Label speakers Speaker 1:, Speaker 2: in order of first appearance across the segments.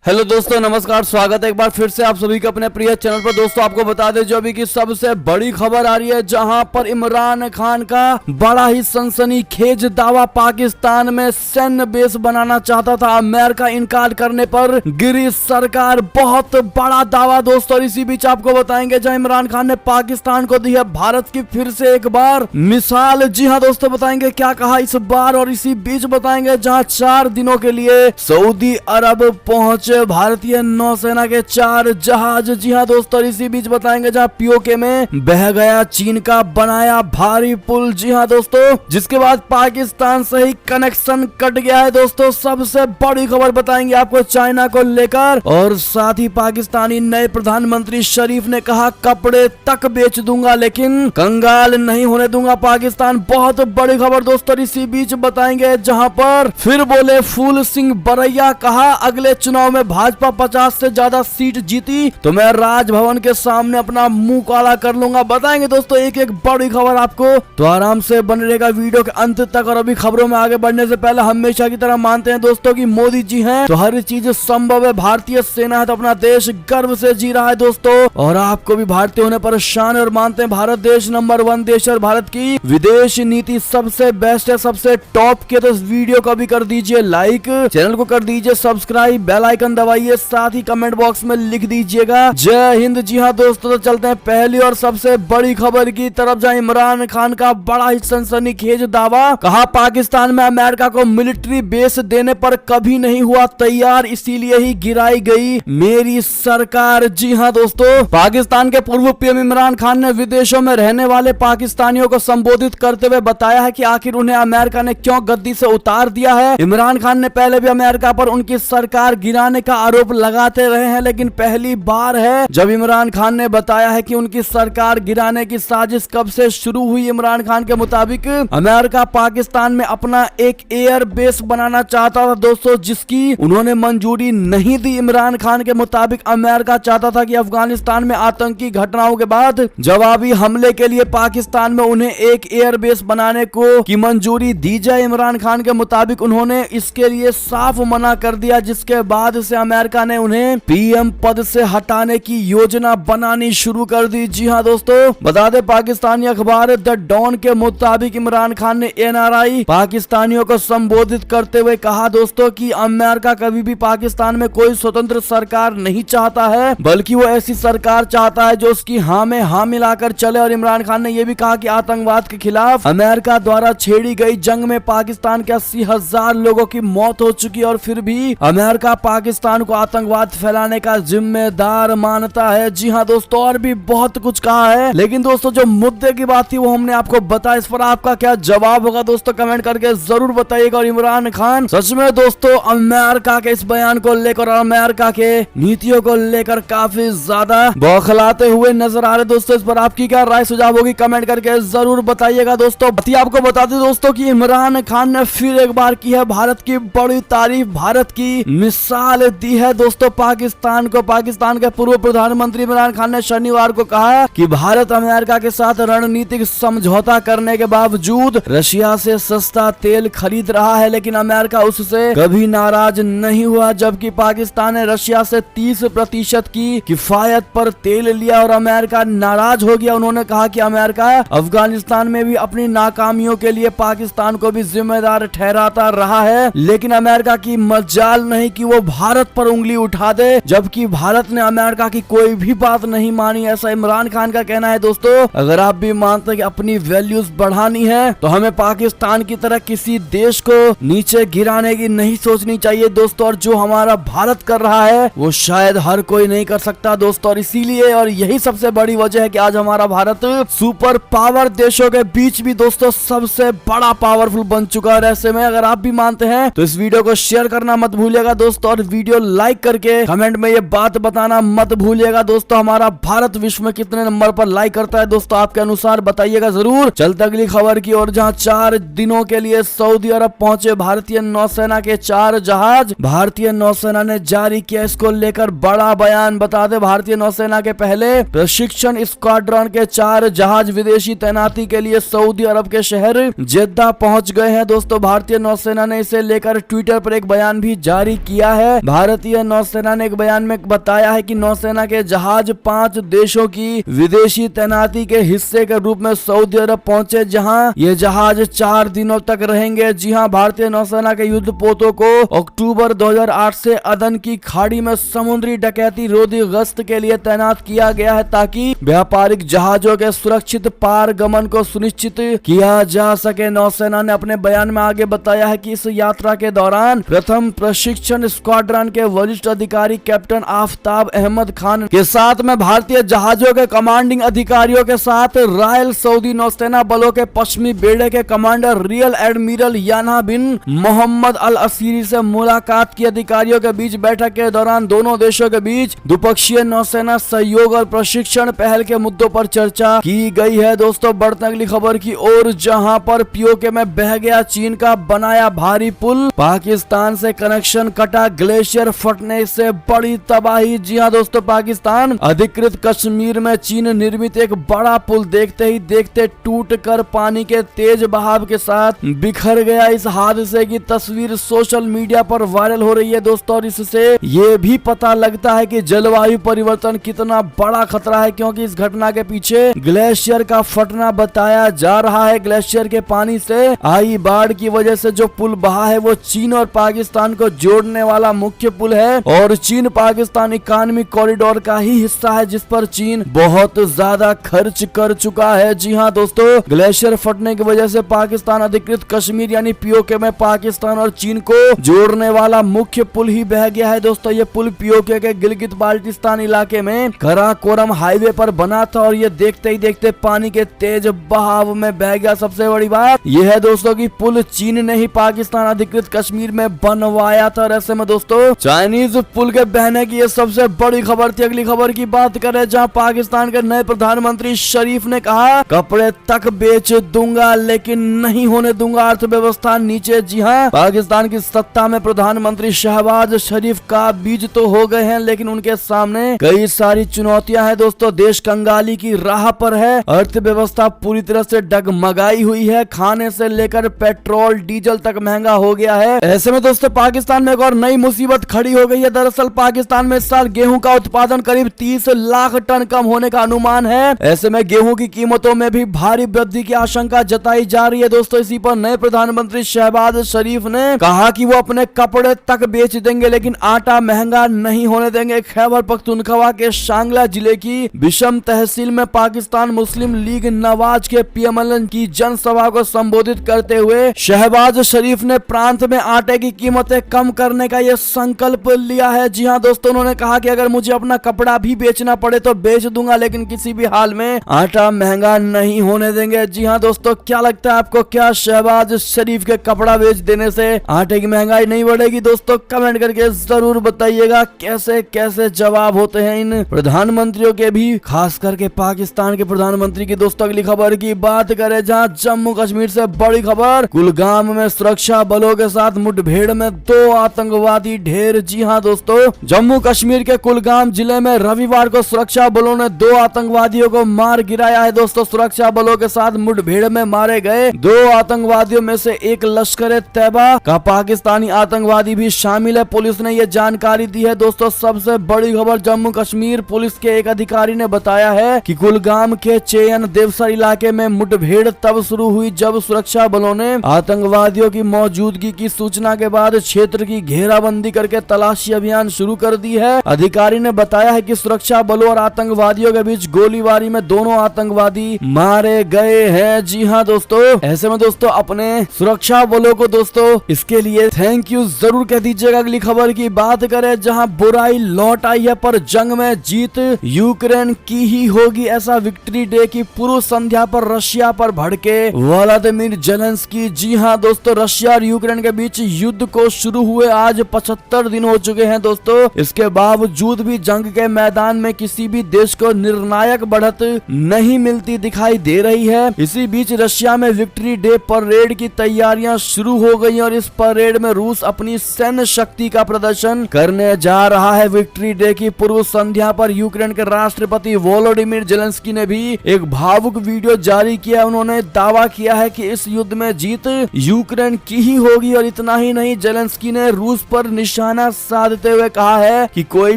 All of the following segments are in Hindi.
Speaker 1: हेलो दोस्तों, नमस्कार। स्वागत है एक बार फिर से आप सभी के अपने प्रिय चैनल पर। दोस्तों आपको बता दें जो अभी की सबसे बड़ी खबर आ रही है, जहां पर इमरान खान का बड़ा ही सनसनीखेज दावा, पाकिस्तान में सैन्य बेस बनाना चाहता था अमेरिका, इनकार करने पर गिरी सरकार। बहुत बड़ा दावा दोस्तों। इसी बीच आपको बताएंगे जहां इमरान खान ने पाकिस्तान को दी है भारत की फिर से एक बार मिसाल। जी हाँ दोस्तों, बताएंगे क्या कहा इस बार। और इसी बीच बताएंगे जहां 4 दिनों के लिए सऊदी अरब पहुंचे भारतीय नौसेना के 4 जहाज। जी हाँ दोस्तों, इसी बीच बताएंगे जहां पीओके में बह गया चीन का बनाया भारी पुल। जी हाँ दोस्तों, जिसके बाद पाकिस्तान से ही कनेक्शन कट गया है दोस्तों। सबसे बड़ी खबर बताएंगे आपको चाइना को लेकर। और साथ ही पाकिस्तानी नए प्रधानमंत्री शरीफ ने कहा कपड़े तक बेच दूंगा लेकिन कंगाल नहीं होने दूंगा पाकिस्तान। बहुत बड़ी खबर दोस्तों। इसी बीच बताएंगे जहां पर फिर बोले फूल सिंह बरैया, कहा अगले चुनाव में भाजपा 50 से ज्यादा सीट जीती तो मैं राजभवन के सामने अपना मुंह काला कर लूंगा। बताएंगे दोस्तों एक एक बड़ी खबर आपको, तो आराम से बने रहेगा वीडियो के अंत तक। और अभी खबरों में आगे बढ़ने से पहले हमेशा की तरह मानते हैं दोस्तों कि मोदी जी हैं तो हर चीज संभव है। भारतीय सेना है तो अपना देश गर्व से जी रहा है दोस्तों। और आपको भी भारतीय होने पर शान है और मानते हैं भारत देश नंबर 1 देश और भारत की विदेश नीति सबसे बेस्ट है, सबसे टॉप के। तो इस वीडियो को भी कर दीजिए लाइक, चैनल को कर दीजिए सब्सक्राइब, बेल आइकन दबाइए, साथ ही कमेंट बॉक्स में लिख दीजिएगा जय हिंद। जी हाँ दोस्तों, तो चलते हैं पहली और सबसे बड़ी खबर की तरफ, जहां इमरान खान का बड़ा ही सनसनीखेज दावा, कहा पाकिस्तान में अमेरिका को मिलिट्री बेस देने पर कभी नहीं हुआ तैयार, इसीलिए ही गिराई गई मेरी सरकार। जी हाँ दोस्तों, पाकिस्तान के पूर्व पीएम इमरान खान ने विदेशों में रहने वाले पाकिस्तानियों को संबोधित करते हुए बताया है कि आखिर उन्हें अमेरिका ने क्यों गद्दी से उतार दिया है। इमरान खान ने पहले भी अमेरिका पर उनकी सरकार गिराने का आरोप लगाते रहे हैं, लेकिन पहली बार है जब इमरान खान ने बताया है कि उनकी सरकार गिराने की साजिश कब से शुरू हुई। इमरान खान के मुताबिक अमेरिका पाकिस्तान में अपना एक एयर बेस बनाना चाहता था दोस्तों, जिसकी उन्होंने मंजूरी नहीं दी। इमरान खान के मुताबिक अमेरिका चाहता था कि अफगानिस्तान में आतंकी घटनाओं के बाद जवाबी हमले के लिए पाकिस्तान में उन्हें एक एयर बेस बनाने को की मंजूरी दी जाए। इमरान खान के मुताबिक उन्होंने इसके लिए साफ मना कर दिया, जिसके बाद से अमेरिका ने उन्हें पीएम पद से हटाने की योजना बनानी शुरू कर दी। जी हाँ दोस्तों, बता दें पाकिस्तानी अखबार द डॉन के मुताबिक इमरान खान ने एनआरआई पाकिस्तानियों को संबोधित करते हुए कहा दोस्तों कि अमेरिका कभी भी पाकिस्तान में कोई स्वतंत्र सरकार नहीं चाहता है, बल्कि वो ऐसी सरकार चाहता है जो उसकी हाँ में हाँ मिलाकर चले। और इमरान खान ने यह भी कहा कि आतंकवाद के खिलाफ अमेरिका द्वारा छेड़ी गई जंग में पाकिस्तान के 80,000 लोगों की मौत हो चुकी और फिर भी अमेरिका पाकिस्तान को आतंकवाद फैलाने का जिम्मेदार मानता है। जी हाँ दोस्तों, और भी बहुत कुछ कहा है, लेकिन दोस्तों जो मुद्दे की बात थी वो हमने आपको बताया। इस पर आपका क्या जवाब होगा दोस्तों, कमेंट करके जरूर बताइएगा। और इमरान खान सच में दोस्तों अमेरिका के इस बयान को लेकर और अमेरिका के नीतियों को लेकर काफी ज्यादा बौखलाते हुए नजर आ रहे दोस्तों। इस पर आपकी क्या राय सुझाव होगी, कमेंट करके जरूर बताइएगा दोस्तों। आपको बता दें दोस्तों कि इमरान खान ने फिर एक बार की है भारत की बड़ी तारीफ, भारत की मिसाल दी है दोस्तों पाकिस्तान को। पाकिस्तान के पूर्व प्रधानमंत्री इमरान खान ने शनिवार को कहा कि भारत अमेरिका के साथ रणनीतिक समझौता करने के बावजूद रशिया से सस्ता तेल खरीद रहा है, लेकिन अमेरिका उससे कभी नाराज नहीं हुआ, जबकि पाकिस्तान ने रशिया से 30% की किफायत पर तेल लिया और अमेरिका नाराज हो गया। उन्होंने कहा कि अमेरिका अफगानिस्तान में भी अपनी नाकामियों के लिए पाकिस्तान को भी जिम्मेदार ठहराता रहा है, लेकिन अमेरिका की मजाल नहीं कि वो भारत पर उंगली उठा दे, जबकि भारत ने अमेरिका की कोई भी बात नहीं मानी। ऐसा इमरान खान का कहना है दोस्तों। अगर आप भी मानते हैं कि अपनी वैल्यूज बढ़ानी है तो हमें पाकिस्तान की तरह किसी देश को नीचे गिराने की नहीं सोचनी चाहिए दोस्तों। और जो हमारा भारत कर रहा है वो शायद हर कोई नहीं कर सकता दोस्तों। और इसीलिए और यही सबसे बड़ी वजह है कि आज हमारा भारत सुपर पावर देशों के बीच भी दोस्तों सबसे बड़ा पावरफुल बन चुका है। ऐसे में अगर आप भी मानते हैं तो इस वीडियो को शेयर करना मत भूलिएगा दोस्तों, और वीडियो लाइक करके कमेंट में ये बात बताना मत भूलिएगा दोस्तों हमारा भारत विश्व में कितने नंबर पर लाइक करता है दोस्तों, आपके अनुसार बताइएगा जरूर। चलते अगली खबर की ओर, जहां 4 दिनों के लिए सऊदी अरब पहुंचे भारतीय नौसेना के 4 जहाज। भारतीय नौसेना ने जारी किया इसको लेकर बड़ा बयान। बता दें भारतीय नौसेना के पहले प्रशिक्षण स्क्वाड्रन के 4 जहाज विदेशी तैनाती के लिए सऊदी अरब के शहर जेद्दा पहुंच गए हैं दोस्तों। भारतीय नौसेना ने इसे लेकर ट्विटर पर एक बयान भी जारी किया है। भारतीय नौसेना ने एक बयान में बताया है कि नौसेना के जहाज 5 देशों की विदेशी तैनाती के हिस्से के रूप में सऊदी अरब पहुंचे, जहां ये जहाज 4 दिनों तक रहेंगे। जी हां, भारतीय नौसेना के युद्धपोतों को अक्टूबर 2008 से अदन की खाड़ी में समुद्री डकैती रोधी गश्त के लिए तैनात किया गया है, ताकि व्यापारिक जहाजों के सुरक्षित पारगमन को सुनिश्चित किया जा सके। नौसेना ने अपने बयान में आगे बताया है कि इस यात्रा के दौरान प्रथम प्रशिक्षण स्क्वाड्रन के वरिष्ठ अधिकारी कैप्टन आफताब अहमद खान के साथ में भारतीय जहाजों के कमांडिंग अधिकारियों के साथ रॉयल सऊदी नौसेना बलों के पश्चिमी बेड़े के कमांडर रियल एडमिरल याना बिन मोहम्मद अल असीरी से मुलाकात की। अधिकारियों के बीच बैठक के दौरान दोनों देशों के बीच द्विपक्षीय नौसेना सहयोग और प्रशिक्षण पहल के मुद्दों पर चर्चा की गई है। दोस्तों, बढ़ते अगली खबर की ओर, जहां पर पीओके में बह गया चीन का बनाया भारी पुल, पाकिस्तान से कनेक्शन कटा, ग्लेशियर फटने से बड़ी तबाही। जी हां दोस्तों, पाकिस्तान अधिकृत कश्मीर में चीन निर्मित एक बड़ा पुल देखते ही देखते टूटकर पानी के तेज बहाव के साथ बिखर गया। इस हादसे की तस्वीर सोशल मीडिया पर वायरल हो रही है दोस्तों, और इससे ये भी पता लगता है कि जलवायु परिवर्तन कितना बड़ा खतरा है, क्योंकि इस घटना के पीछे ग्लेशियर का फटना बताया जा रहा है। ग्लेशियर के पानी से आई बाढ़ की वजह से जो पुल बहा है वो चीन और पाकिस्तान को जोड़ने वाला मुख्य पुल है, और चीन पाकिस्तान इकोनॉमिक कॉरिडोर का ही हिस्सा है, जिस पर चीन बहुत ज्यादा खर्च कर चुका है। जी हां दोस्तों, ग्लेशियर फटने की वजह से पाकिस्तान अधिकृत कश्मीर यानी पीओके में पाकिस्तान और चीन को जोड़ने वाला मुख्य पुल ही बह गया है। दोस्तों, ये पुल पीओके के गिलगित बाल्टिस्तान इलाके में कराकोरम हाईवे पर बना था, और ये देखते ही देखते पानी के तेज बहाव में बह गया। सबसे बड़ी बात यह है दोस्तों कि पुल चीन ने ही पाकिस्तान अधिकृत कश्मीर में बनवाया था, और ऐसे में दोस्तों चाइनीज पुल के बहने की ये सबसे बड़ी खबर थी। अगली खबर की बात करें, जहां पाकिस्तान के नए प्रधानमंत्री शरीफ ने कहा, कपड़े तक बेच दूंगा लेकिन नहीं होने दूंगा अर्थव्यवस्था नीचे। जी हां, पाकिस्तान की सत्ता में प्रधानमंत्री शहबाज शरीफ का बीज तो हो गए हैं, लेकिन उनके सामने कई सारी चुनौतियां हैं दोस्तों। देश कंगाली की राह पर है, अर्थव्यवस्था पूरी तरह से डगमगाई हुई है, खाने से लेकर पेट्रोल डीजल तक महंगा हो गया है। ऐसे में दोस्तों पाकिस्तान में एक और नई मुसीबत खड़ी हो गई है। दरअसल पाकिस्तान में इस साल गेहूं का उत्पादन करीब 30 लाख टन कम होने का अनुमान है। ऐसे में गेहूं की कीमतों में भी भारी वृद्धि की आशंका जताई जा रही है दोस्तों। इसी पर नए प्रधानमंत्री शहबाज शरीफ ने कहा कि वो अपने कपड़े तक बेच देंगे लेकिन आटा महंगा नहीं होने देंगे। खैबर पख्तूनख्वा के शांगला जिले की बिशम तहसील में पाकिस्तान मुस्लिम लीग नवाज के पीएमएल की जनसभा को संबोधित करते हुए शहबाज शरीफ ने प्रांत में आटे की कीमतें कम करने का यह संकल्प लिया है। जी हां दोस्तों, उन्होंने कहा कि अगर मुझे अपना कपड़ा भी बेचना पड़े तो बेच दूंगा, लेकिन किसी भी हाल में आटा महंगा नहीं होने देंगे। जी हां दोस्तों, क्या लगता है आपको, क्या शहबाज शरीफ के कपड़ा बेच देने से आटे की महंगाई नहीं बढ़ेगी? दोस्तों कमेंट करके जरूर बताइएगा कैसे कैसे जवाब होते हैं इन प्रधानमंत्रियों के भी, खास करके पाकिस्तान के प्रधानमंत्री की। दोस्तों अगली खबर की बात करें, जहां जम्मू कश्मीर से बड़ी खबर, कुलगाम में सुरक्षा बलों के साथ मुठभेड़ में 2 आतंकवादी ढेर। जी हां दोस्तों, जम्मू कश्मीर के कुलगाम जिले में रविवार को सुरक्षा बलों ने 2 आतंकवादियों को मार गिराया है। दोस्तों सुरक्षा बलों के साथ मुठभेड़ में मारे गए 2 आतंकवादियों में से एक लश्कर तैयबा का पाकिस्तानी आतंकवादी भी शामिल है। पुलिस ने यह जानकारी दी है। दोस्तों सबसे बड़ी खबर, जम्मू कश्मीर पुलिस के एक अधिकारी ने बताया है कि कुलगाम के चेयन देवसर इलाके में मुठभेड़ तब शुरू हुई जब सुरक्षा बलों ने आतंकवादियों की मौजूदगी की सूचना के बाद क्षेत्र की घेराबंदी करके तलाशी अभियान शुरू कर दी है। अधिकारी ने बताया है कि सुरक्षा बलों और आतंकवादियों के बीच गोलीबारी में दोनों आतंकवादी मारे गए हैं। जी हाँ दोस्तों, ऐसे में दोस्तों अपने सुरक्षा बलों को दोस्तों इसके लिए थैंक यू जरूर कह दीजिएगा। अगली खबर की बात करें, जहां बुराई लौट आई है पर जंग में जीत यूक्रेन की ही होगी, ऐसा विक्ट्री डे की पूर्व संध्या पर रशिया पर भड़के व्लादिमीर जेलेंस्की। जी हाँ दोस्तों, रशिया और यूक्रेन के बीच युद्ध को शुरू हुए आज 75 दिन हो चुके हैं दोस्तों। इसके बावजूद भी जंग के मैदान में किसी भी देश को निर्णायक बढ़त नहीं मिलती दिखाई दे रही है। इसी बीच रशिया में विक्ट्री डे परेड की तैयारियां शुरू हो गई और इस परेड में रूस अपनी सैन्य शक्ति का प्रदर्शन करने जा रहा है। विक्ट्री डे की पूर्व संध्या पर यूक्रेन के राष्ट्रपति वोलोडिमीर जेलेंस्की ने भी एक भावुक वीडियो जारी किया। उन्होंने दावा किया है कि इस युद्ध में जीत यूक्रेन की ही होगी और इतना ही नहीं, जेलेंस्की ने रूस पर निशाना निशाना साधते हुए कहा है कि कोई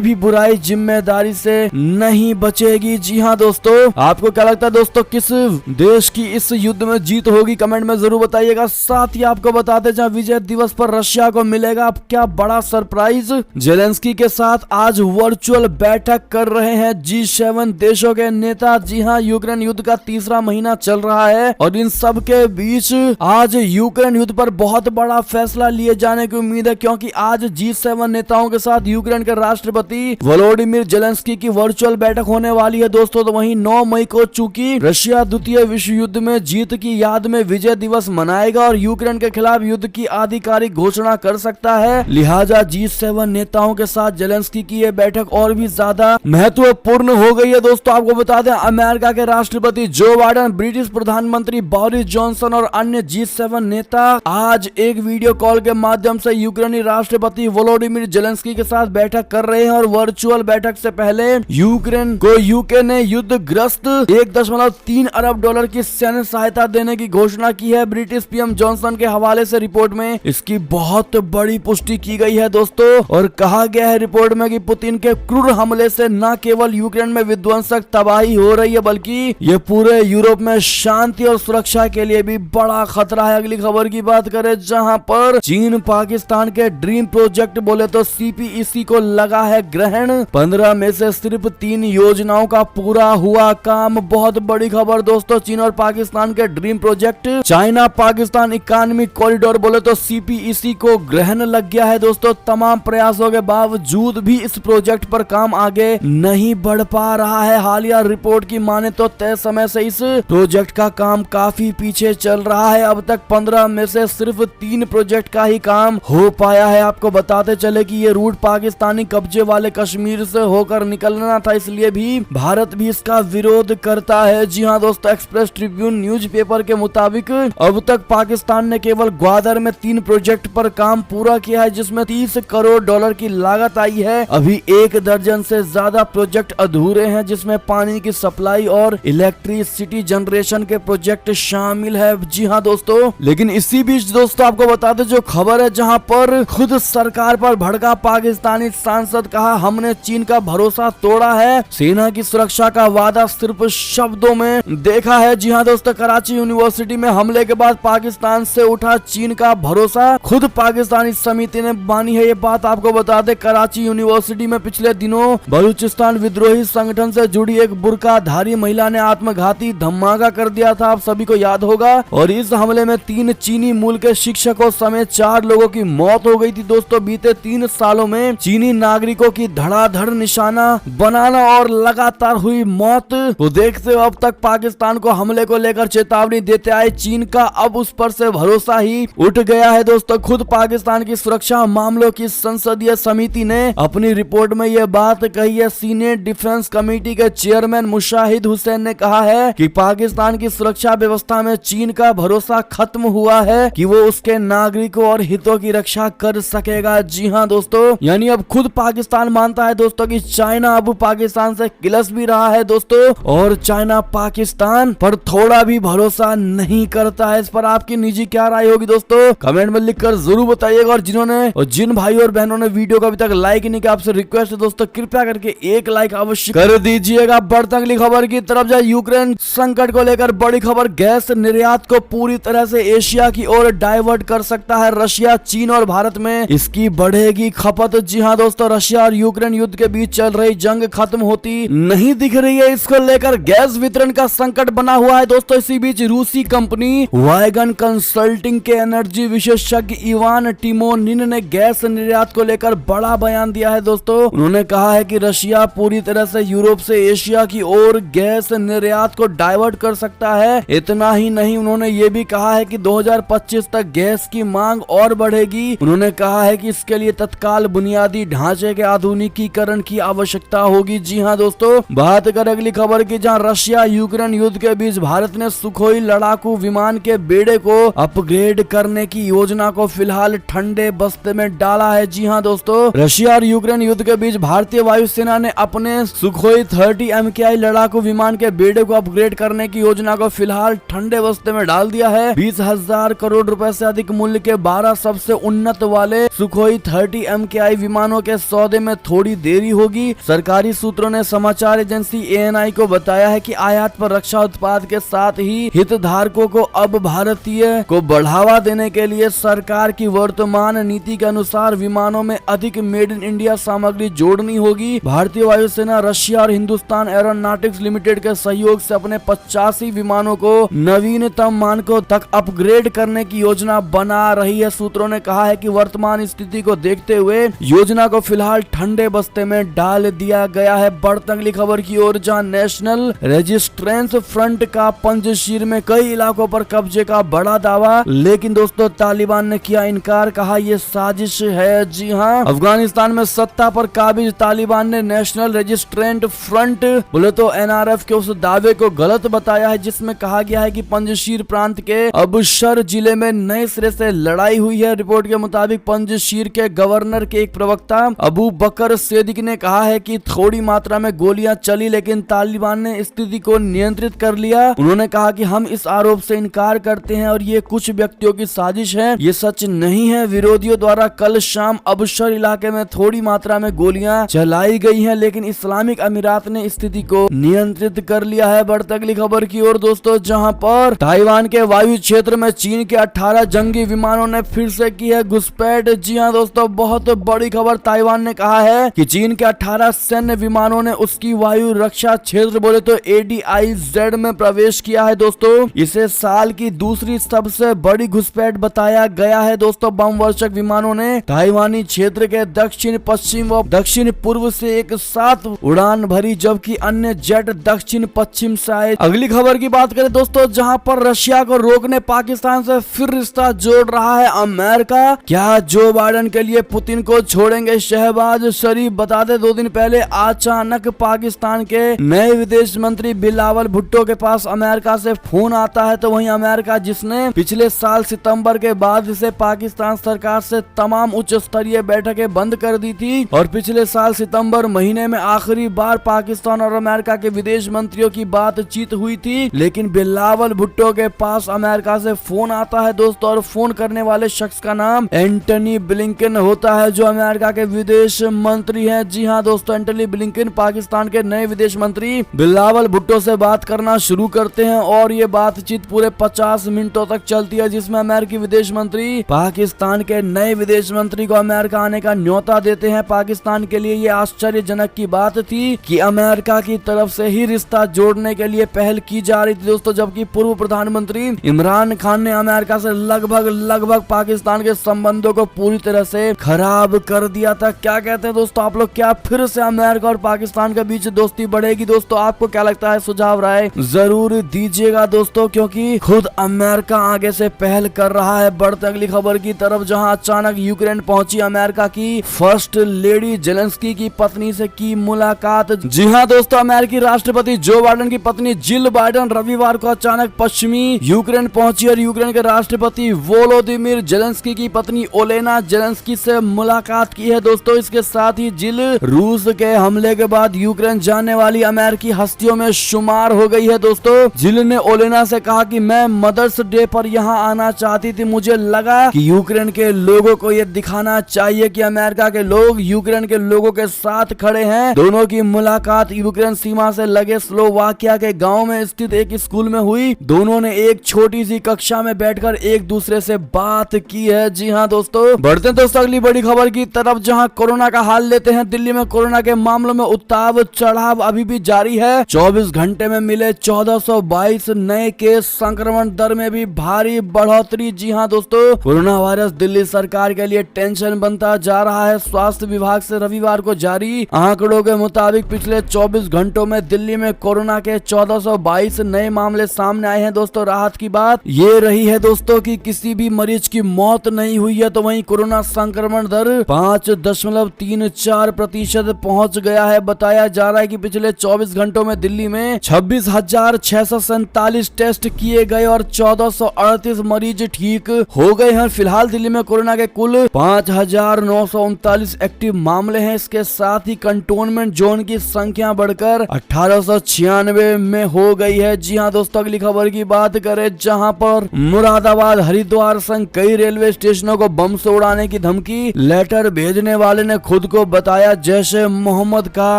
Speaker 1: भी बुराई जिम्मेदारी से नहीं बचेगी। जी हाँ दोस्तों, आपको क्या लगता है दोस्तों, किस देश की इस युद्ध में जीत होगी? कमेंट में जरूर बताइएगा। साथ ही आपको बताते जहाँ विजय दिवस पर रशिया को मिलेगा अब क्या बड़ा सरप्राइज। जेलेंस्की के साथ आज वर्चुअल बैठक कर रहे हैं G7 देशों के नेता। जी हाँ, यूक्रेन युद्ध का तीसरा महीना चल रहा है और इन सब के बीच आज यूक्रेन युद्ध पर बहुत बड़ा फैसला लिए जाने की उम्मीद है, क्योंकि आज G7 नेताओं के साथ यूक्रेन के राष्ट्रपति वोलोडिमिर जेलेंस्की की वर्चुअल बैठक होने वाली है दोस्तों। तो वहीं 9 मई को चूंकि रशिया द्वितीय विश्व युद्ध में जीत की याद में विजय दिवस मनाएगा और यूक्रेन के खिलाफ युद्ध की आधिकारिक घोषणा कर सकता है, लिहाजा G7 नेताओं के साथ जेलेंस्की की यह बैठक और भी ज्यादा महत्वपूर्ण हो गई है दोस्तों। आपको बता दें, अमेरिका के राष्ट्रपति जो बाइडेन, ब्रिटिश प्रधानमंत्री बोरिस जॉनसन और अन्य G7 नेता आज एक वीडियो कॉल के माध्यम से यूक्रेनी राष्ट्रपति वोलोडिमिर जेलेंस्की के साथ बैठक कर रहे हैं और वर्चुअल बैठक से पहले यूक्रेन को यूके ने युद्ध ग्रस्त 1.3 अरब डॉलर की सैन्य सहायता देने की घोषणा की है। ब्रिटिश पीएम जॉनसन के हवाले से रिपोर्ट में इसकी बहुत बड़ी पुष्टि की गई है दोस्तों और कहा गया है रिपोर्ट में कि पुतिन के क्रूर हमले से न केवल यूक्रेन में विध्वंसक तबाही हो रही है बल्कि ये पूरे यूरोप में शांति और सुरक्षा के लिए भी बड़ा खतरा है। अगली खबर की बात करें, जहां पर चीन पाकिस्तान के ड्रीम प्रोजेक्ट बोले तो CPEC को लगा है ग्रहण। 15 में से सिर्फ 3 योजनाओं का पूरा हुआ काम। बहुत बड़ी खबर दोस्तों, चीन और पाकिस्तान के dream project China Pakistan economic corridor बोले तो CPEC को ग्रहण लग गया है दोस्तों। तमाम प्रयासों के बावजूद भी इस प्रोजेक्ट पर काम आगे नहीं बढ़ पा रहा है। हालिया रिपोर्ट की माने तो तय समय से इस प्रोजेक्ट का काम काफी पीछे चल रहा है। अब तक 15 में से सिर्फ 3 प्रोजेक्ट का ही काम हो पाया है। आपको बताते चले कि ये रूट पाकिस्तानी कब्जे वाले कश्मीर से होकर निकलना था, इसलिए भी भारत भी इसका विरोध करता है। जी हाँ दोस्तों, एक्सप्रेस ट्रिब्यून न्यूज़पेपर के मुताबिक अब तक पाकिस्तान ने केवल ग्वादर में 3 प्रोजेक्ट पर काम पूरा किया है, जिसमें 30 करोड़ डॉलर की लागत आई है। अभी 1 दर्जन से ज्यादा प्रोजेक्ट अधूरे हैं, जिसमें पानी की सप्लाई और इलेक्ट्रिसिटी जनरेशन के प्रोजेक्ट शामिल है। जी हाँ दोस्तों, लेकिन इसी बीच दोस्तों आपको बता दें जो खबर है, जहां पर खुद सरकार पर भड़का पाकिस्तानी सांसद, कहा हमने चीन का भरोसा तोड़ा है, सेना की सुरक्षा का वादा सिर्फ शब्दों में देखा है। जी हाँ दोस्तों, कराची यूनिवर्सिटी में हमले के बाद पाकिस्तान से उठा चीन का भरोसा, खुद पाकिस्तानी समिति ने मानी है ये बात। आपको बता दें, कराची यूनिवर्सिटी में पिछले दिनों बलूचिस्तान विद्रोही संगठन से जुड़ी एक बुर्काधारी महिला ने आत्मघाती धमाका कर दिया था, आप सभी को याद होगा। और इस हमले में 3 चीनी मूल के शिक्षकों समेत 4 लोगों की मौत हो गई थी दोस्तों। बीते 3 सालों में चीनी नागरिकों की धड़ाधड़ निशाना बनाना और लगातार हुई मौत को देखते हुए अब तक पाकिस्तान को हमले को लेकर चेतावनी देते आए चीन का अब उस पर से भरोसा ही उठ गया है दोस्तों। खुद पाकिस्तान की सुरक्षा मामलों की संसदीय समिति ने अपनी रिपोर्ट में यह बात कही है। सीनेट डिफेंस कमेटी के चेयरमैन मुशाहिद हुसैन ने कहा है कि पाकिस्तान की सुरक्षा व्यवस्था में चीन का भरोसा खत्म हुआ है कि वो उसके नागरिकों और हितों की रक्षा कर सकेगा। जी हाँ दोस्तों, यानी अब खुद पाकिस्तान मानता है दोस्तों कि चाइना अब पाकिस्तान से किलस भी रहा है दोस्तों, और चाइना पाकिस्तान पर थोड़ा भी भरोसा नहीं करता है। इस पर आपकी निजी क्या राय होगी दोस्तों, कमेंट में लिखकर जरूर बताइएगा। और जिन भाई और बहनों ने वीडियो को अभी तक लाइक नहीं किया, आपसे रिक्वेस्ट है दोस्तों कृपया करके एक लाइक अवश्य कर दीजिएगा। बढ़ते अगली खबर की तरफ जाए, यूक्रेन संकट को लेकर बड़ी खबर, गैस निर्यात को पूरी तरह से एशिया की ओर डाइवर्ट कर सकता है रशिया। चीन और भारत में इसकी बढ़ेगी खपत। जी हाँ दोस्तों, रशिया और यूक्रेन युद्ध के बीच चल रही जंग खत्म होती नहीं दिख रही है, इसको लेकर गैस वितरण का संकट बना हुआ है दोस्तों। इसी बीच रूसी कंपनी वाइगन कंसल्टिंग के एनर्जी विशेषज्ञ इवान टिमोनिन ने गैस निर्यात को लेकर बड़ा बयान दिया है दोस्तों। उन्होंने कहा है कि रशिया पूरी तरह से यूरोप से एशिया की ओर गैस निर्यात को डाइवर्ट कर सकता है। इतना ही नहीं, उन्होंने ये भी कहा है कि 2025 तक गैस की मांग और बढ़ेगी। उन्होंने कहा है कि इसके लिए तत्काल बुनियादी ढांचे के आधुनिकीकरण की आवश्यकता होगी। जी हाँ दोस्तों, बात करें अगली खबर की, जहां रशिया यूक्रेन युद्ध के बीच भारत ने सुखोई लड़ाकू विमान के बेड़े को अपग्रेड करने की योजना को फिलहाल ठंडे बस्ते में डाला है। जी हाँ दोस्तों, रशिया और यूक्रेन युद्ध के बीच भारतीय वायुसेना ने अपने सुखोई 30 MKI लड़ाकू विमान के बेड़े को अपग्रेड करने की योजना को फिलहाल ठंडे बस्ते में डाल दिया है। 20,000 करोड़ रुपए से अधिक मूल्य के 12 सबसे उन्नत वाले सुखोई सुखोई 30 MKI विमानों के सौदे में थोड़ी देरी होगी। सरकारी सूत्रों ने समाचार एजेंसी ANI को बताया है कि आयात पर रक्षा उत्पाद के साथ ही हितधारकों को अब भारतीय को बढ़ावा देने के लिए सरकार की वर्तमान नीति के अनुसार विमानों में अधिक मेड इन इंडिया सामग्री जोड़नी होगी। भारतीय वायुसेना रशिया और हिंदुस्तान एरोनॉटिक्स लिमिटेड के सहयोग से अपने 85 विमानों को नवीनतम मानकों तक अपग्रेड करने की योजना बना रही है। सूत्रों ने कहा है कि वर्तमान स्थिति को देखते हुए योजना को फिलहाल ठंडे बस्ते में डाल दिया गया है। बढ़ती अगली खबर की ओर, जहां नेशनल रेजिस्टेंस फ्रंट का पंजशीर में कई इलाकों पर कब्जे का बड़ा दावा, लेकिन दोस्तों तालिबान ने किया इनकार, कहा यह साजिश है। जी हां, अफगानिस्तान में सत्ता पर काबिज तालिबान ने नेशनल रेजिस्टेंट फ्रंट बोले तो NRF के उस दावे को गलत बताया है जिसमें कहा गया है कि पंजशीर प्रांत के अबशर जिले में नए सिरे से लड़ाई हुई है। रिपोर्ट के मुताबिक पंजशीर के गवर्नर के एक प्रवक्ता अबू बकर सेदिक ने कहा है कि थोड़ी मात्रा में गोलियां चली, लेकिन तालिबान ने स्थिति को नियंत्रित कर लिया। उन्होंने कहा कि हम इस आरोप से इनकार करते हैं और ये कुछ व्यक्तियों की साजिश है, ये सच नहीं है। विरोधियों द्वारा कल शाम अबशर इलाके में थोड़ी मात्रा में गोलियां चलाई गई हैं, लेकिन इस्लामिक अमीरात ने स्थिति को नियंत्रित कर लिया है। बढ़ती अगली खबर की ओर दोस्तों, जहां पर ताइवान के वायु क्षेत्र में चीन के 18 जंगी विमानों ने फिर से की है घुसपैठ। जी हां दोस्तों, बहुत बड़ी खबर। ताइवान ने कहा है कि चीन के 18 सैन्य विमानों ने उसकी वायु रक्षा क्षेत्र बोले तो ADIZ में प्रवेश किया है। दोस्तों, इसे साल की दूसरी सबसे बड़ी घुसपैठ बताया गया है। दोस्तों, बम वर्षक विमानों ने ताइवानी क्षेत्र के दक्षिण पश्चिम व दक्षिण पूर्व से एक साथ उड़ान भरी, जबकि अन्य जेट दक्षिण पश्चिम से आए। अगली खबर की बात करें दोस्तों, जहां पर रशिया को रोकने पाकिस्तान से फिर रिश्ता जोड़ रहा है अमेरिका। क्या जो बाइडेन के लिए पुतिन को छोड़ेंगे शहबाज शरीफ? बता दें 2 दिन पहले अचानक पाकिस्तान के नए विदेश मंत्री बिलावल भुट्टो के पास अमेरिका से फोन आता है। तो वहीं अमेरिका, जिसने पिछले साल सितंबर के बाद से पाकिस्तान सरकार से तमाम उच्च स्तरीय बैठकें बंद कर दी थी और पिछले साल सितंबर महीने में आखिरी बार पाकिस्तान और अमेरिका के विदेश मंत्रियों की बातचीत हुई थी, लेकिन बिलावल भुट्टो के पास अमेरिका से फोन आता है दोस्तों, और फोन करने वाले शख्स का नाम एंटनी ब्लिंकन होता है, जो अमेरिका के विदेश मंत्री हैं। जी हां दोस्तों, एंटनी ब्लिंकन पाकिस्तान के नए विदेश मंत्री बिलावल भुट्टो से बात करना शुरू करते हैं और ये बातचीत पूरे 50 मिनटों तक चलती है, जिसमें अमेरिकी विदेश मंत्री पाकिस्तान के नए विदेश मंत्री को अमेरिका आने का न्योता देते हैं। पाकिस्तान के लिए ये आश्चर्यजनक की बात थी कि अमेरिका की तरफ से ही रिश्ता जोड़ने के लिए पहल की जा रही थी दोस्तों, जबकि पूर्व प्रधानमंत्री इमरान खान ने अमेरिका से लगभग पाकिस्तान के संबंधों को पूरी तरह से खराब कर दिया था। क्या कहते हैं दोस्तों आप लोग? क्या फिर से अमेरिका और पाकिस्तान के बीच दोस्ती बढ़ेगी? दोस्तों, आपको क्या लगता है? सुझाव राय जरूर दीजिएगा दोस्तों, क्योंकि खुद अमेरिका आगे से पहल कर रहा है। बढ़ते अगली खबर की तरफ, जहां अचानक यूक्रेन पहुंची अमेरिका की फर्स्ट लेडी जेलेंस्की की पत्नी से की मुलाकात। जी हां दोस्तों, अमेरिकी राष्ट्रपति जो बाइडेन की पत्नी जिल बाइडेन रविवार को अचानक पश्चिमी यूक्रेन पहुंची और यूक्रेन के राष्ट्रपति वोलोदिमिर जेलेंस्की की पत्नी ओलेना जेलेंस्की से मुलाकात की है दोस्तों। इसके साथ ही जिल रूस के हमले के बाद यूक्रेन जाने वाली अमेरिकी हस्तियों में शुमार हो गई है दोस्तों। जिल ने ओलेना से कहा कि मैं मदर्स डे पर यहाँ आना चाहती थी, मुझे लगा कि यूक्रेन के लोगों को यह दिखाना चाहिए कि अमेरिका के लोग यूक्रेन के लोगों के साथ खड़े हैं। दोनों की मुलाकात यूक्रेन सीमा से लगे स्लोवाकिया के गांव में स्थित एक स्कूल में हुई। दोनों ने एक छोटी सी कक्षा में बैठकर एक दूसरे से बात की है। जी हां दोस्तों, बढ़ते हैं दोस्तों अगली बड़ी खबर की तरफ, जहां कोरोना का हाल लेते हैं। दिल्ली में कोरोना के मामलों में उतार चढ़ाव अभी भी जारी है। 24 घंटे में मिले 1422 नए केस, संक्रमण दर में भी भारी बढ़ोतरी। जी हां दोस्तों, कोरोना वायरस दिल्ली सरकार के लिए टेंशन बनता जा रहा है। स्वास्थ्य विभाग से रविवार को जारी आंकड़ों के मुताबिक पिछले 24 घंटों में दिल्ली में कोरोना के 1422 नए मामले सामने आए हैं दोस्तों। राहत की बात ये रही है दोस्तों कि किसी भी मरीज की मौत नहीं हुई है। तो वहीं कोरोना संक्रमण दर 5.34% पहुंच गया है। बताया जा रहा है कि पिछले 24 घंटों में दिल्ली में 26,647 टेस्ट किए गए और 1438 मरीज ठीक हो गए हैं। फिलहाल दिल्ली में कोरोना के कुल 5,939 एक्टिव मामले हैं। इसके साथ ही कंटोनमेंट जोन की संख्या बढ़कर 1896 में हो गई है। जी हां दोस्तों, अगली खबर की बात करें, जहां पर मुरादाबाद हरिद्वार संग कई रेलवे स्टेशनों को बम से उड़ाने की धमकी। लेटर भेजने वाले ने खुद को बताया जैशे मोहम्मद का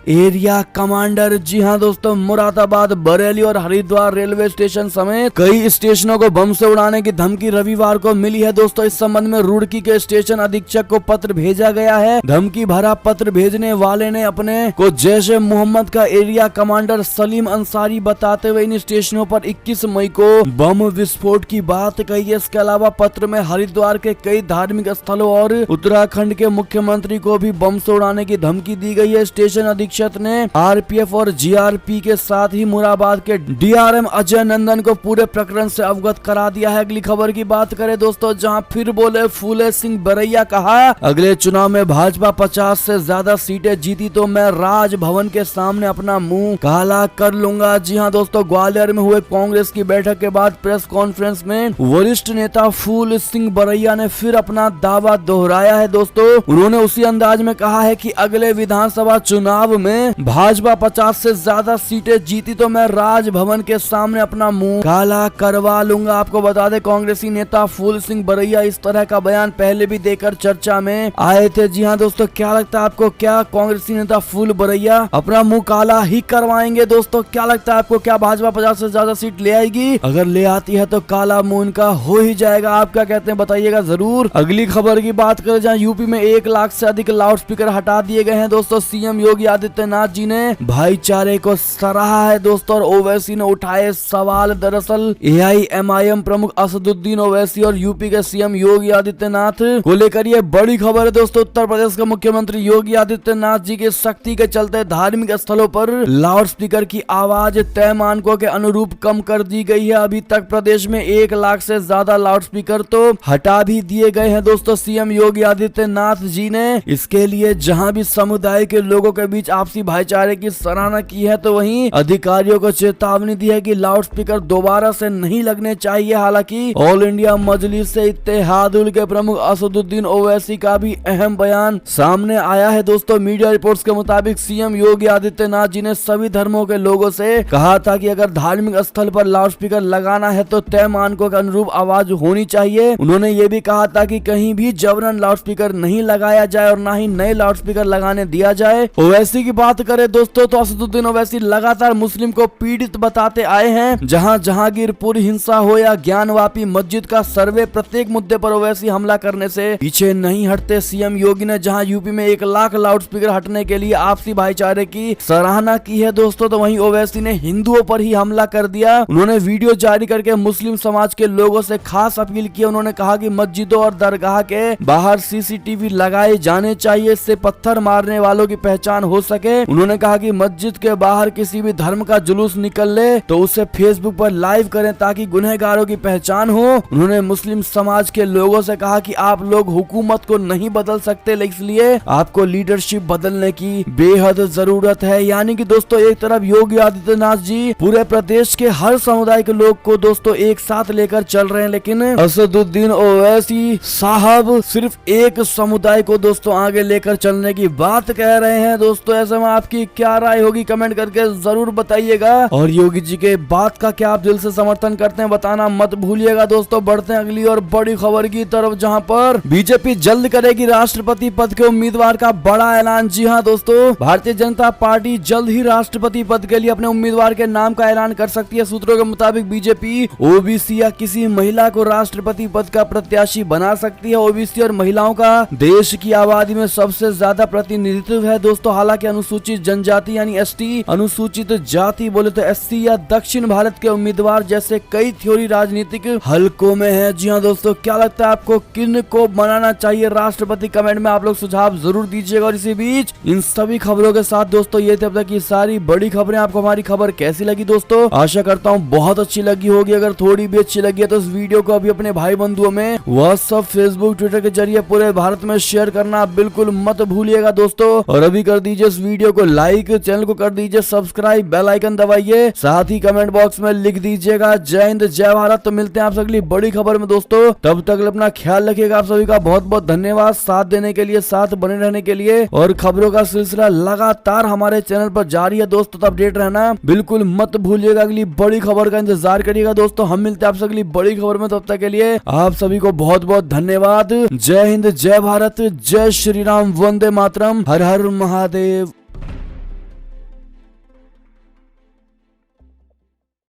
Speaker 1: एरिया कमांडर। जी हाँ दोस्तों, मुरादाबाद, बरेली और हरिद्वार रेलवे स्टेशन समेत कई स्टेशनों को बम से उड़ाने की धमकी रविवार को मिली है। दोस्तों, इस संबंध में रुड़की के स्टेशन अधीक्षक को पत्र भेजा गया है। धमकी भरा पत्र भेजने वाले ने अपने को जैशे मोहम्मद का एरिया कमांडर सलीम अंसारी बताते हुए इन स्टेशनों पर 21 मई को बम विस्फोट की बात कही है। इसके अलावा पत्र में हरिद्वार के कई धार्मिक स्थलों और उत्तराखंड के मुख्यमंत्री को भी बम से उड़ाने की धमकी दी गई है। स्टेशन अधीक्षक ने आरपीएफ और जीआरपी के साथ ही मुरादाबाद के डीआरएम अजय नंदन को पूरे प्रकरण से अवगत करा दिया है। अगली खबर की बात करें दोस्तों, जहां फिर बोले फूले सिंह बरैया, कहा अगले चुनाव में भाजपा 50 से ज्यादा सीटें जीती तो मैं राजभवन के सामने अपना मुंह काला कर लूंगा। जी हाँ दोस्तों, ग्वालियर में हुए कांग्रेस की बैठक के बाद प्रेस कॉन्फ्रेंस में वरिष्ठ नेता फूल सिंह बरैया ने फिर अपना दावा दोहराया है। दोस्तों, उन्होंने उसी अंदाज में कहा है कि अगले विधानसभा चुनाव में भाजपा 50 से ज्यादा सीटें जीती तो मैं राजभवन के सामने अपना मुंह काला करवा लूंगा। आपको बता दें, कांग्रेसी नेता फूल सिंह बरैया इस तरह का बयान पहले भी देकर चर्चा में आए थे। जी हाँ दोस्तों, क्या लगता है आपको, क्या कांग्रेसी नेता फूल बरैया अपना मुंह काला ही करवाएंगे? दोस्तों, क्या लगता है आपको, क्या भाजपा 50 से ज्यादा सीट ले आएगी? अगर ले आती है तो काला मुंह इनका हो ही जाएगा। आप क्या कहते हैं बताइएगा जरूर। अगली खबर की बात करें, जहाँ यूपी में 1 लाख से अधिक लाउड स्पीकर हटा दिए गए हैं। दोस्तों, सीएम योगी आदित्यनाथ जी ने भाईचारे को सराहा है। दोस्तों, और ओवैसी ने उठाए सवाल। दरअसल एआईएमआईएम प्रमुख असदुद्दीन ओवैसी और यूपी के सीएम योगी आदित्यनाथ को लेकर ये बड़ी खबर है। दोस्तों, उत्तर प्रदेश के मुख्यमंत्री योगी आदित्यनाथ जी के सख्ती के चलते धार्मिक स्थलों पर लाउड स्पीकर की आवाज तय मानकों के अनुरूप कम कर दी गई है। अभी तक प्रदेश में 1 लाख से ज्यादा लाउड स्पीकर तो हटा भी दिए गए हैं। दोस्तों, सीएम योगी आदित्यनाथ जी ने इसके लिए जहां भी समुदाय के लोगों के बीच आपसी भाईचारे की सराहना की है, तो वहीं अधिकारियों को चेतावनी दी है कि लाउड स्पीकर दोबारा से नहीं लगने चाहिए। हालांकि ऑल इंडिया मजलिस इत्तेहादुल के प्रमुख असदुद्दीन ओवैसी का भी अहम बयान सामने आया है। दोस्तों, मीडिया रिपोर्ट्स के मुताबिक सीएम योगी आदित्यनाथ जी ने सभी धर्मों के लोगों से कहा था कि अगर धार्मिक स्थल पर लाउड स्पीकर लगाना है तो तय मानकों के अनुरूप आवाज होनी चाहिए। उन्होंने ये भी कहा था कि कहीं भी जबरन लाउड स्पीकर नहीं लगाया जाए और न ही नए लाउड स्पीकर लगाने दिया जाए। ओवैसी की बात करें दोस्तों, तो असदुद्दीन ओवैसी लगातार मुस्लिम को पीड़ित बताते आए हैं। जहां जहांगीरपुर हिंसा हो या ज्ञानवापी मस्जिद का सर्वे, प्रत्येक मुद्दे पर ओवैसी हमला करने से पीछे नहीं हटते। सीएम योगी ने जहां यूपी में 1 लाख लाउड स्पीकर हटने के लिए आपसी भाईचारे की सराहना की है दोस्तों, तो वहीं ओवैसी ने हिंदुओं पर ही हमला कर दिया। उन्होंने वीडियो जारी करके मुस्लिम समाज के लोगों से खास अपील की। उन्होंने कहा कि मस्जिदों और दरगाह के बाहर सीसीटीवी लगाए जाने चाहिए, इससे पत्थर मारने वालों की पहचान हो सके। उन्होंने कहा कि मस्जिद के बाहर किसी भी धर्म का जुलूस निकले तो उसे फेसबुक पर लाइव करें ताकि गुनहगारों की पहचान हो। उन्होंने मुस्लिम समाज के लोगों से कहा कि आप लोग हुकूमत को नहीं बदल सकते, इसलिए आपको लीडरशिप बदलने की बेहद जरूरत है। यानी कि दोस्तों, एक तरफ योगी आदित्यनाथ जी पूरे प्रदेश के हर समुदाय के लोग को दोस्तों एक साथ लेकर चल रहे हैं, लेकिन असदुद्दीन ओवैसी साहब सिर्फ एक समुदाय को दोस्तों आगे लेकर चलने की बात कह रहे हैं। दोस्तों, ऐसे में आपकी क्या राय होगी कमेंट करके जरूर बताइएगा। और योगी जी के बात का क्या आप दिल से समर्थन करते हैं बताना मत भूलिएगा। दोस्तों, बढ़ते हैं अगली और बड़ी खबर की तरफ, जहां पर बीजेपी जल्द करेगी राष्ट्रपति पद के उम्मीदवार का बड़ा ऐलान। जी हां दोस्तों, भारतीय जनता पार्टी जल्द ही राष्ट्रपति पद के लिए अपने उम्मीदवार के नाम का ऐलान कर सकती है। सूत्रों के मुताबिक बीजेपी ओबीसी या किसी महिला को राष्ट्रपति पद का प्रत्याशी बना सकती है। ओबीसी और महिलाओं का देश की आबादी में सबसे ज्यादा प्रतिनिधित्व है दोस्तों। हालांकि अनुसूचित जनजाति यानी एसटी, अनुसूचित जाति बोले तो एससी या दक्षिण भारत के उम्मीदवार जैसे कई थ्योरी राजनीतिक हलकों में है। जी हाँ दोस्तों, क्या लगता है आपको किन को बनाना चाहिए राष्ट्रपति? कमेंट में आप लोग सुझाव जरूर दीजिएगा। और इसी बीच इन सभी खबरों के साथ दोस्तों ये थे अब तक की सारी बड़ी खबरें। आपको हमारी खबर कैसी लगी दोस्तों? आशा करता हूँ बहुत अच्छी लगी होगी। अगर थोड़ी भी अच्छी लगी है तो इस वीडियो को अभी अपने भाई बंधुओं में व्हाट्सएप, फेसबुक, ट्विटर के जरिए पूरे भारत में शेयर करना बिल्कुल मत भूलिएगा दोस्तों। और अभी कर दीजिए इस वीडियो को लाइक, चैनल को कर दीजिए सब्सक्राइब, बेल आइकन दबाइए, साथ ही कमेंट बॉक्स में लिख दीजिएगा जय हिंद जय भारत। तो मिलते हैं आप अगली बड़ी खबर में दोस्तों, तब तक अपना ख्याल रखिएगा। आप सभी का बहुत बहुत धन्यवाद साथ देने के लिए, साथ बने रहने के लिए। और खबरों का सिलसिला लगातार हमारे चैनल पर जारी है दोस्तों, तो अपडेट रहना बिल्कुल मत भूलिएगा। अगली बड़ी खबर का इंतजार करिएगा दोस्तों। हम मिलते हैं आपसे अगली बड़ी खबर में, तब तक के लिए आप सभी को बहुत बहुत धन्यवाद। जय हिंद, जय भारत, जय श्री राम, वंदे मातरम, हर हर महादेव।